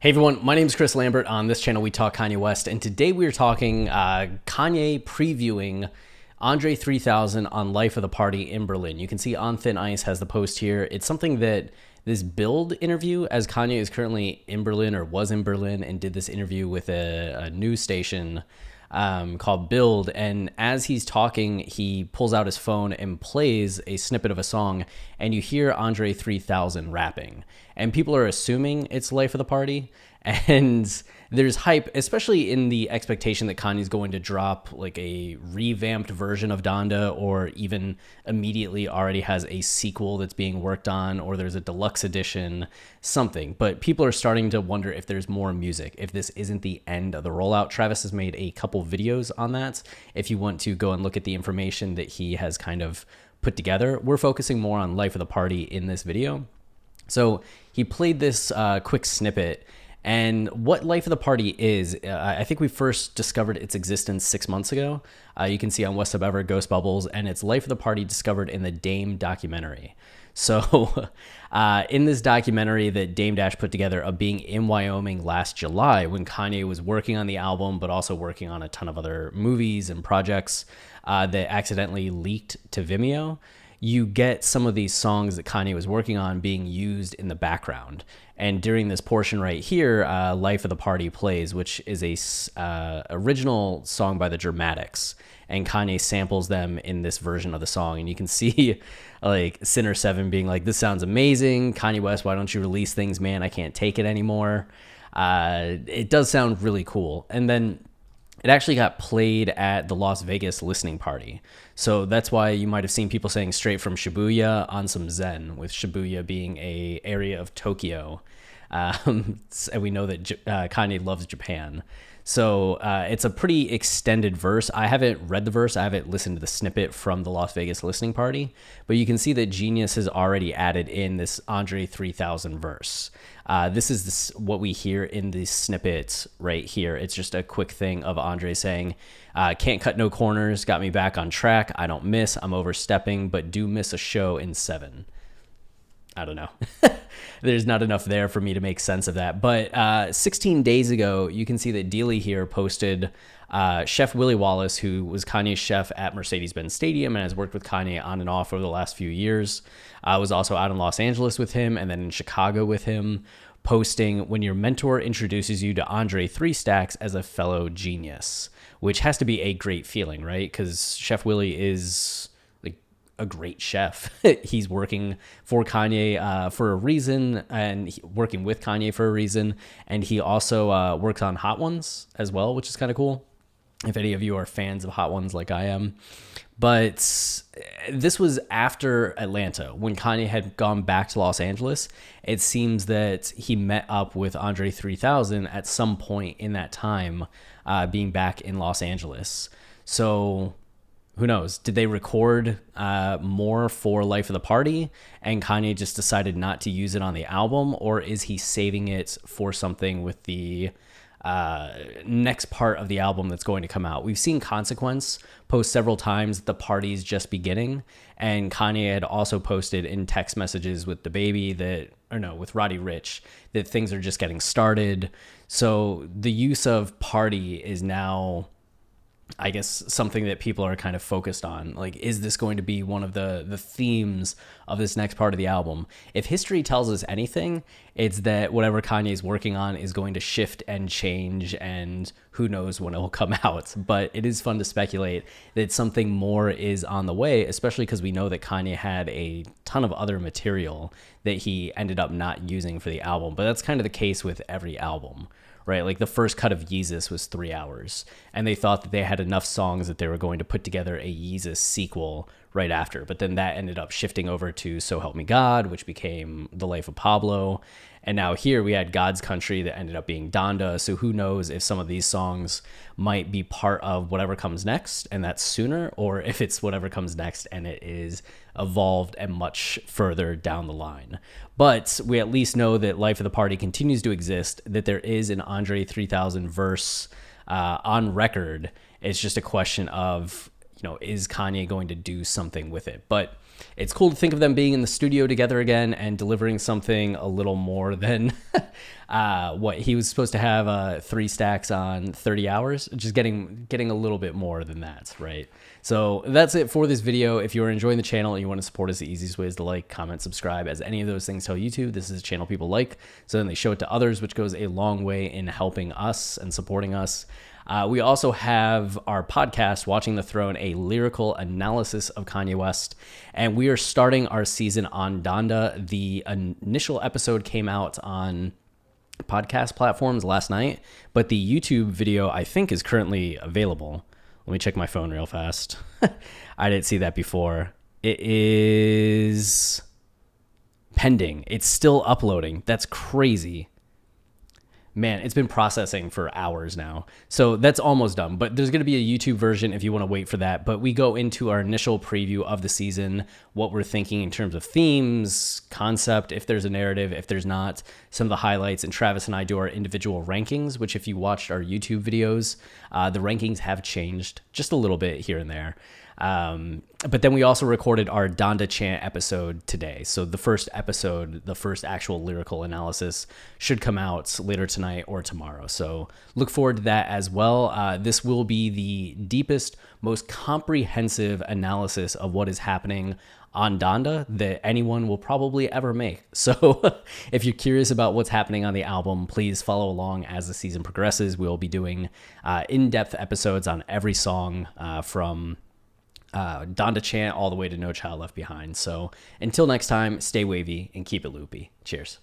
Hey everyone, my name is Chris Lambert. On this channel, we talk Kanye West, and today we are talking Kanye previewing Andre 3000 on Life of the Party in Berlin. You can see On Thin Ice has the post here. It's something that this Build interview, as Kanye is currently in Berlin or was in Berlin and did this interview with a news station called Build, and as he's talking, he pulls out his phone and plays a snippet of a song, and you hear Andre 3000 rapping, and people are assuming it's Life of the Party, and there's hype, especially in the expectation that Kanye's going to drop like a revamped version of Donda, or even immediately already has a sequel that's being worked on, or there's a deluxe edition, something. But people are starting to wonder if there's more music, if this isn't the end of the rollout. Travis has made a couple videos on that. If you want to go and look at the information that he has kind of put together, we're focusing more on Life of the Party in this video. So he played this quick snippet. And what Life of the Party is, I think we first discovered its existence 6 months ago. You can see on West Sub Ever, Ghost Bubbles, and it's Life of the Party discovered in the Dame documentary. So in this documentary that Dame Dash put together of being in Wyoming last July when Kanye was working on the album, but also working on a ton of other movies and projects that accidentally leaked to Vimeo, you get some of these songs that Kanye was working on being used in the background. And during this portion right here, Life of the Party plays, which is a original song by the Dramatics. And Kanye samples them in this version of the song. And you can see like Sinner 7 being like, this sounds amazing. Kanye West, why don't you release things, man? I can't take it anymore. It does sound really cool. And then it actually got played at the Las Vegas listening party. So that's why you might have seen people saying straight from Shibuya on some Zen, with Shibuya being a area of Tokyo. And we know that Kanye loves Japan. So it's a pretty extended verse. I haven't read the verse. I haven't listened to the snippet from the Las Vegas listening party. But you can see that Genius has already added in this Andre 3000 verse. This is what we hear in the snippet right here. It's just a quick thing of Andre saying, can't cut no corners, got me back on track. I don't miss, I'm overstepping, but do miss a show in 7. I don't know. There's not enough there for me to make sense of that. But 16 days ago, you can see that Dealey here posted Chef Willie Wallace, who was Kanye's chef at Mercedes-Benz Stadium and has worked with Kanye on and off over the last few years. Was also out in Los Angeles with him and then in Chicago with him, posting, when your mentor introduces you to Andre 3 Stacks as a fellow genius, which has to be a great feeling, right? Because Chef Willie is a great chef. He's working for Kanye for a reason, and working with Kanye for a reason. And he also works on Hot Ones as well, which is kind of cool, if any of you are fans of Hot Ones like I am. But this was after Atlanta, when Kanye had gone back to Los Angeles. It seems that he met up with Andre 3000 at some point in that time, being back in Los Angeles. So who knows? Did they record more for Life of the Party and Kanye just decided not to use it on the album? Or is he saving it for something with the next part of the album that's going to come out? We've seen Consequence post several times the party's just beginning, and Kanye had also posted in text messages with DaBaby with Roddy Ricch, that things are just getting started. So the use of party is now, I guess, something that people are kind of focused on. Like, is this going to be one of the themes of this next part of the album? If history tells us anything, it's that whatever Kanye's working on is going to shift and change, and who knows when it will come out. But it is fun to speculate that something more is on the way, especially because we know that Kanye had a ton of other material that he ended up not using for the album. But that's kind of the case with every album, right? Like the first cut of Yeezus was 3 hours, and they thought that they had enough songs that they were going to put together a Yeezus sequel right after. But then that ended up shifting over to So Help Me God, which became The Life of Pablo. And now here we had God's Country that ended up being Donda. So who knows if some of these songs might be part of whatever comes next, and that's sooner, or if it's whatever comes next and it is evolved and much further down the line. But we at least know that Life of the Party continues to exist, that there is an Andre 3000 verse on record. It's just a question of, is Kanye going to do something with it? But it's cool to think of them being in the studio together again and delivering something a little more than what he was supposed to have 3 stacks on 30 hours, just getting a little bit more than that, right? So that's it for this video. If you're enjoying the channel and you want to support us, the easiest way is to like, comment, subscribe. As any of those things tell YouTube, this is a channel people like, so then they show it to others, which goes a long way in helping us and supporting us. We also have our podcast, Watching the Throne, a lyrical analysis of Kanye West, and we are starting our season on Donda. The initial episode came out on podcast platforms last night, but the YouTube video, I think, is currently available. Let me check my phone real fast. I didn't see that before. It is pending. It's still uploading. That's crazy. Man, it's been processing for hours now. So that's almost done, but there's going to be a YouTube version if you want to wait for that. But we go into our initial preview of the season, what we're thinking in terms of themes, concept, if there's a narrative, if there's not, some of the highlights, and Travis and I do our individual rankings, which if you watched our YouTube videos, the rankings have changed just a little bit here and there. But then we also recorded our Donda chant episode today. So the first episode, the first actual lyrical analysis, should come out later tonight or tomorrow. So look forward to that as well. This will be the deepest, most comprehensive analysis of what is happening on Donda that anyone will probably ever make. So if you're curious about what's happening on the album, please follow along as the season progresses. We'll be doing in-depth episodes on every song from Donda chant all the way to No Child Left Behind. So until next time, stay wavy and keep it loopy. Cheers.